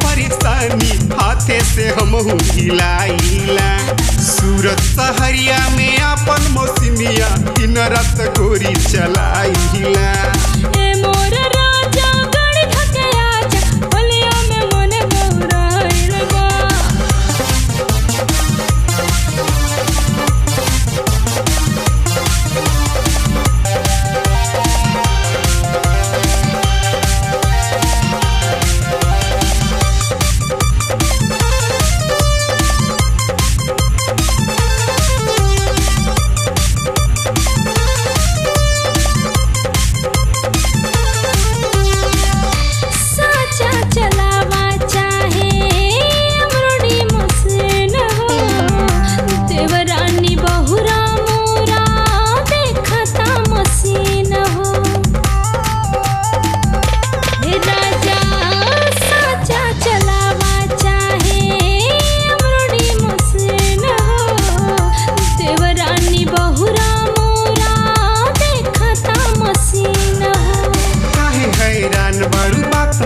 परेशानी हाथे से हम हिलाइला। सूरत सहरिया में अपन मौसमिया दिन रात गोरी चलाइला।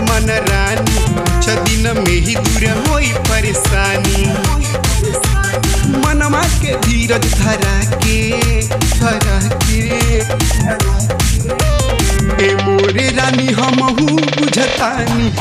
मन रानी दिन में ही दूर होई परेशानी। मनमा के धीरज धरा के ए मोरे रानी हमहू बुझतानी।